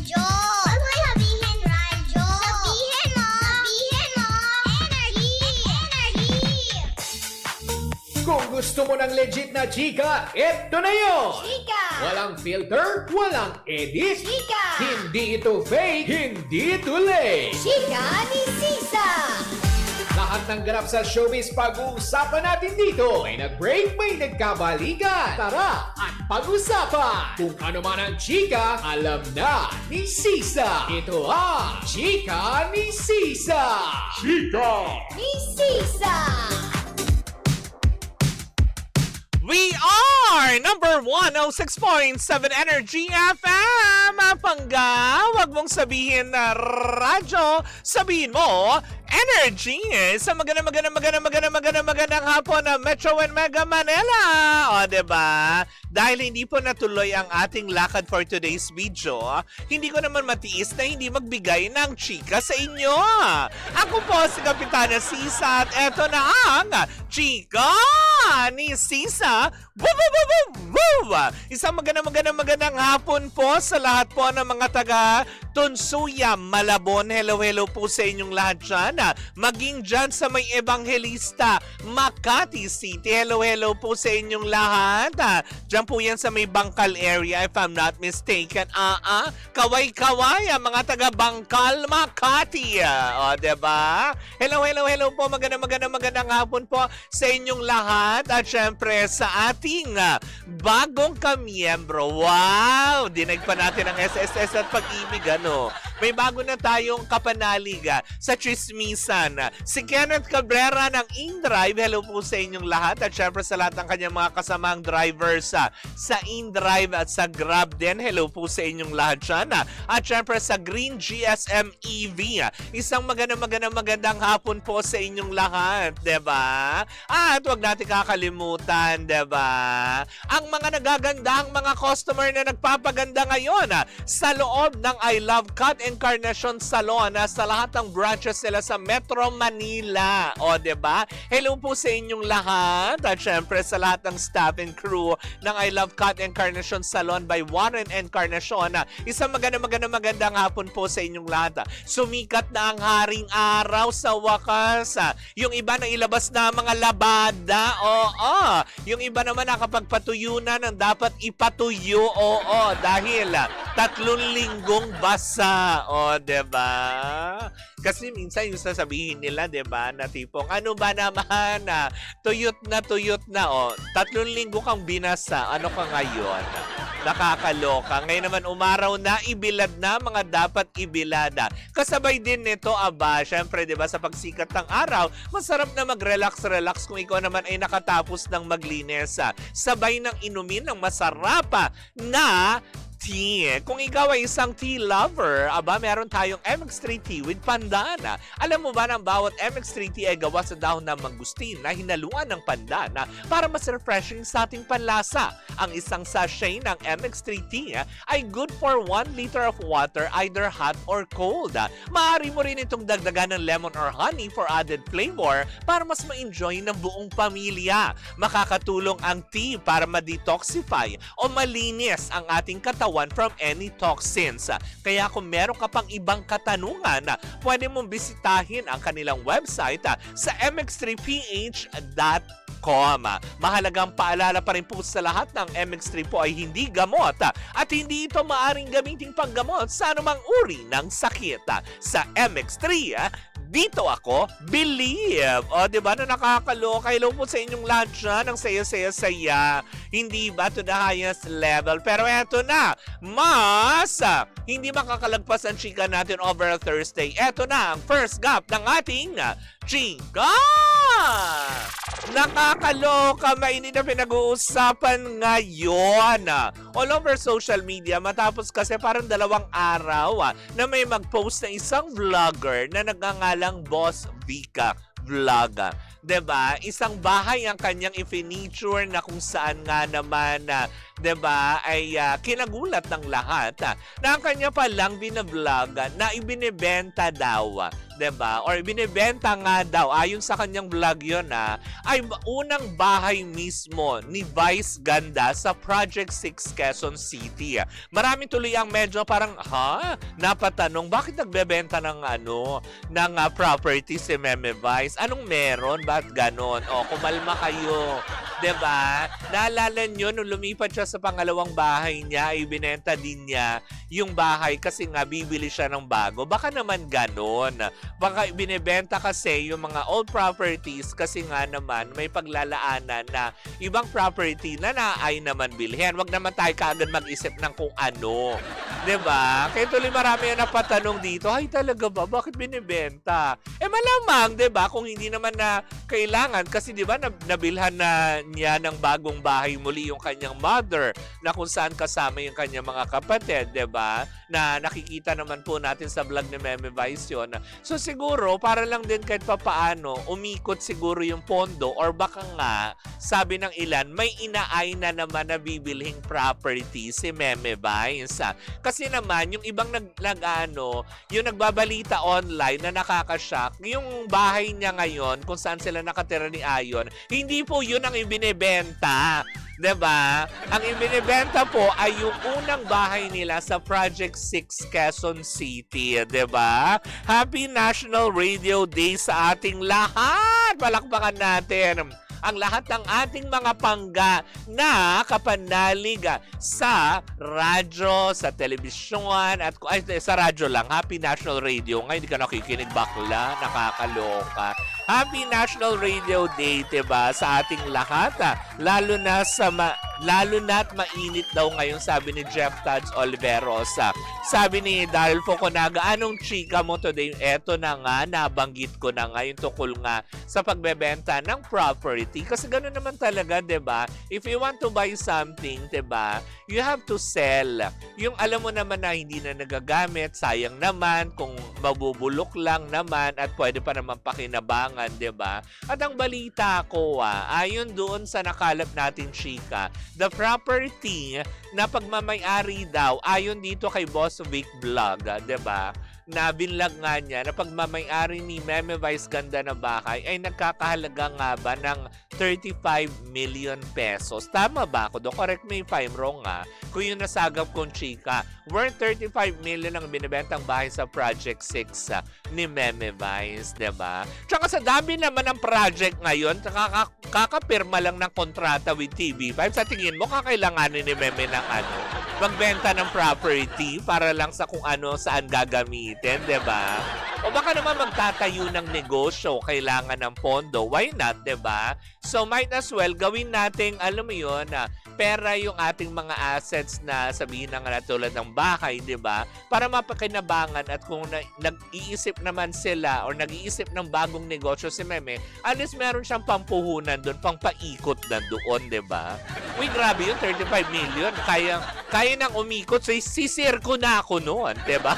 radyo. Huwag mo sabihin radyo. Sabihin mo. Sabihin mo. Energy. Energy. Kung gusto mo ng legit na chika, eto na yun! Chika. Walang filter, walang edit. Chika. Hindi ito fake, hindi ito late. Chika ni Sisa. Lahat ng ganap sa showbiz pag-uusapan natin dito. May nag-break, may nagkabalikan. Tara at pag-usapan. Kung ano man ang chika, alam na ni Sisa. Ito ang Chika ni Sisa. Chika! Ni Sisa. We are number 106.7 Energy FM. Pangga, wag mong sabihin na radyo, sabihin mo energy sa magandang hapon na Metro and Mega Manila. O, diba? Dahil hindi po natuloy ang ating lakad for today's video, hindi ko naman matiis na hindi magbigay ng chika sa inyo. Ako po si Kapitana Sisa at eto na ang Chika ni Sisa. Woo, woo, woo, woo, woo! Isang magandang hapon po sa lahat po ng mga taga Tunsuya, Malabon. Hello po sa inyong lahat dyan. Maging dyan sa may Evangelista, Makati City. Hello po sa inyong lahat. Dyan po yan sa may Bangkal area if I'm not mistaken. Kaway-kaway mga taga Bangkal, Makati. O, diba? Hello po. Magandang hapon po sa inyong lahat. At syempre sa ating bagong kamiyembro. Wow! Dinag pa natin ang SSS at pag-ibig, ano? May bago na tayong kapanaliga sa Chismisan. Si Kenneth Cabrera ng InDrive. Hello po sa inyong lahat. At syempre sa lahat ng kanyang mga kasamang drivers sa InDrive at sa Grab din. Hello po sa inyong lahat dyan. At syempre sa Green GSM EV. Isang magandang hapon po sa inyong lahat. Diba? At huwag natin kakalimutan. Diba? Ang mga nagagandang mga customer na nagpapaganda ngayon sa loob ng I Love Cut Encarnacion Salon sa lahat ng branches nila sa Metro Manila. O, diba? Hello po sa inyong lahat. At syempre sa lahat ng staff and crew ng I Love Cut Encarnacion Salon by Warren Encarnacion. Isang magandang hapon po sa inyong lahat. Sumikat na ang haring araw sa wakas. Yung iba na ilabas na mga labada. Oo. Yung iba naman nakapagpatuyo na ng dapat ipatuyo. Oo. Dahil 3 linggong basa. O, diba? Kasi minsan yung sasabihin nila, diba, na tipong, ano ba naman, tuyot na, o, 3 linggo kang binasa, ano ka ngayon? Nakakaloka. Ngayon naman umaraw na, ibilad na mga dapat ibilada. Kasabay din nito, syempre, diba, sa pagsikat ng araw, masarap na mag-relax kung ikaw naman ay nakatapos ng maglinis. Sabay ng inumin ng masarap na tea. Kung ikaw ay isang tea lover, meron tayong MX3 tea with pandan. Alam mo ba na ang bawat MX3 tea ay gawa sa dahon ng mangustin na hinaluan ng pandan para mas refreshing sa ating panlasa. Ang isang sachet ng MX3 tea ay good for 1 liter of water, either hot or cold. Maaari mo rin itong dagdagan ng lemon or honey for added flavor para mas ma-enjoy ng buong pamilya. Makakatulong ang tea para ma-detoxify o malinis ang ating katawan from any toxins. Kaya kung meron ka pang ibang katanungan, pwede mong bisitahin ang kanilang website sa mx3ph.com. Mahalagang paalala pa rin po sa lahat ng MX3 po ay hindi gamot at hindi ito maaring gamitin panggamot sa anumang uri ng sakit. Sa MX3, dito ako, believe. O, diba na nakakaloka? Hello po sa inyong lahat dyan. Ang saya. Hindi ba to the highest level? Pero eto na, mas hindi makakalagpas ang chika natin over Thursday. Eto na ang first gap ng ating chika! Nakakaloka, mainit na pinag-uusapan ngayon all over social media matapos kasi parang 2 araw na may mag-post na isang vlogger na nagngangalang Boss Vika Vlog. Diba? Isang bahay ang kanyang i-feature na kung saan nga naman 'di ba, ay kinagulat ng lahat na ang kanya palang binablog na ibinebenta daw, 'di ba? Or binebenta nga daw ayon sa kanyang vlog 'yon ay unang bahay mismo ni Vice Ganda sa Project 6 Quezon City. Marami tuloy ang medyo parang napatanong bakit nagbebenta ng property si Meme Vice? Anong meron? Ba't ganon? O, kumalma kayo. 'Di ba? Naalala nyo, nung lumipat siya sa pangalawang bahay niya, ay binenta din niya yung bahay kasi nga bibili siya ng bago. Baka naman ganon. Baka binebenta kasi yung mga old properties kasi nga naman may paglalaanan na ibang property na naay naman bilhin. Wag naman tayo kaagad mag-isip ng kung ano. 'Di ba? Kaya tuloy marami na napatanong dito, ay talaga ba? Bakit binibenta? Malamang, 'di ba? Kung hindi naman na kailangan kasi 'di ba nabilhan na niya ng bagong bahay muli yung kanyang mother na kung saan kasama yung kanyang mga kapatid, 'di ba? Na nakikita naman po natin sa vlog ni Meme Vice yun. So siguro para lang din kahit papaano umikot siguro yung pondo or baka nga sabi ng ilan may inaay na naman na bibilhing property si Meme Vice. Kasi naman yung ibang yung nagbabalita online na nakakashock, yung bahay niya ngayon kung saan sila nakatira ni Ayon, hindi po yun ang ibinebenta. 'Di ba? Ang ibinebenta po ay yung unang bahay nila sa Project 6 Quezon City, 'di ba? Happy National Radio Day sa ating lahat. Palakpakan natin ang lahat ng ating mga pangga na kapanalig sa radyo, sa telebisyon, at sa radyo lang. Happy National Radio. Ngayon, hindi ka nakikinig, bakla. Nakakaloka. Happy National Radio Day, diba? Sa ating lahat. Lalo na't mainit daw ngayon, sabi ni Jeff Tads Oliveros. Sabi ni Daryl Foconaga, anong chika mo today? Eto na nga, nabanggit ko na nga yung tukol nga sa pagbebenta ng property. Kasi gano'n naman talaga, 'di ba? If you want to buy something, 'di ba? You have to sell. Yung alam mo naman na hindi na nagagamit, sayang naman kung mabubulok lang naman at pwede pa naman pakinabangan, 'di ba? At ang balita ko, ayon doon sa nakalap natin chika, the property na pagmamay-ari daw ayon dito kay Boss Vic Vlog, 'di ba? Na binlag nga niya na pagmamay-ari ni Meme Vice Ganda na bahay ay nagkakahalaga nga ba ng 35 million pesos. Tama ba ako? Correct me if I'm wrong Kung yung nasagap kong chika, worth 35 million ang binibentang bahay sa Project 6 ni Meme Vice, diba? Tsaka sa dami naman ng project ngayon, kakapirma lang ng kontrata with TV5. Sa tingin mo, kakailanganin ni Meme ng magbenta ng property para lang sa kung ano saan gagamitin, 'di ba? O baka naman magtatayo ng negosyo, kailangan ng pondo. Why not, 'di ba? So might as well gawin nating alam mo 'yon pera yung ating mga assets na sabihin na nga tulad ng bahay, 'di ba? Para mapakinabangan at kung nag-iisip naman sila or nag-iisip ng bagong negosyo si Meme, at least meron siyang pampuhunan doon, pangpaikot na doon, 'di ba? Uy, grabe yun, 35 million. Kaya nang umikot, so sisirko na ako noon, 'di ba?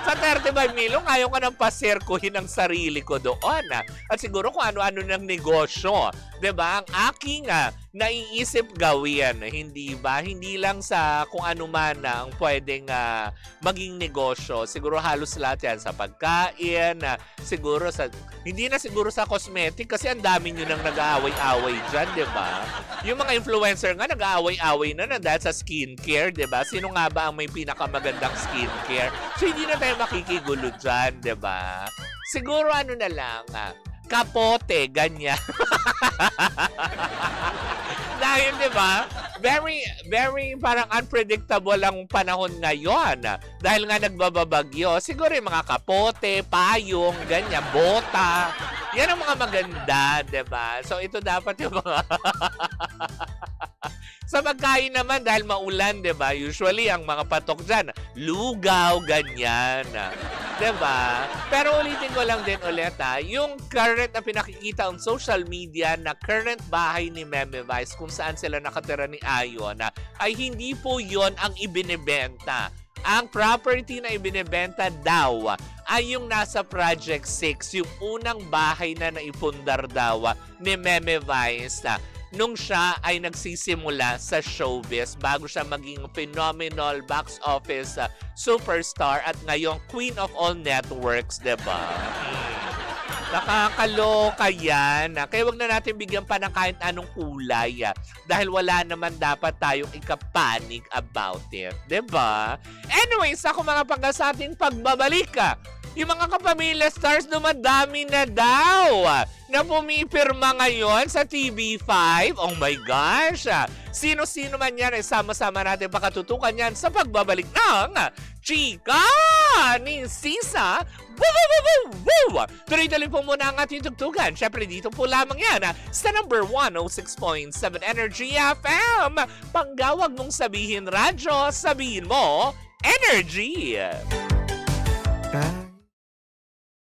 Sa 35 million, ayaw ka nang pasirkuhin ang sarili ko doon. At siguro kung ano-ano ng negosyo. 'Di ba? Ang aking naiisip gawin, hindi ba? Hindi lang sa kung ano man ang pwedeng maging negosyo. Siguro halos lahat yan sa pagkain, siguro hindi na siguro sa cosmetic kasi ang dami nyo nang nag-aaway-away dyan, 'di ba? Yung mga influencer nga nag-aaway-away na dahil sa skincare, 'di ba? Sino nga ba ang may pinakamagandang skincare? So hindi na tayo makikigulo dyan, 'di ba? Siguro ano na lang, kapote, ganyan. Dahil, di ba, very parang unpredictable ang panahon ngayon. Dahil nga nagbababagyo, siguro yung mga kapote, payong, ganyan, bota. Yan ang mga maganda, di ba? So, ito dapat yung mga... Sa pagkain naman, dahil maulan, diba? Usually, ang mga patok dyan, lugaw, ganyan. Diba? Pero ulitin ko lang din ulit, yung current na pinakikita on social media na current bahay ni Meme Vice kung saan sila nakatira ni Ayon, ay hindi po yon ang ibinebenta. Ang property na ibinebenta daw ay yung nasa Project 6, yung unang bahay na naipundar daw ni Meme Vice nung siya ay nagsisimula sa showbiz bago siya maging phenomenal box office superstar at ngayong Queen of all networks, diba? Nakakaloka yan. Kaya wag na natin bigyan pa ng kahit anong kulay. Dahil wala naman dapat tayong ikapanik about it. 'Di ba? Anyways, ako mga pangga sa ating pagbabalik. Yung mga kapamilya stars dumadami na daw na pumipirma ngayon sa TV5. Oh my gosh! Sino-sino man yan ay sama-sama natin pakatutukan yan sa pagbabalik ng Chika ni Sisa. Woo! Tuloy-tuloy po muna ang ating tugtugan. Siyempre dito po lamang yan sa number 106.7 Energy FM. Panggawag mong sabihin radyo, sabihin mo Energy!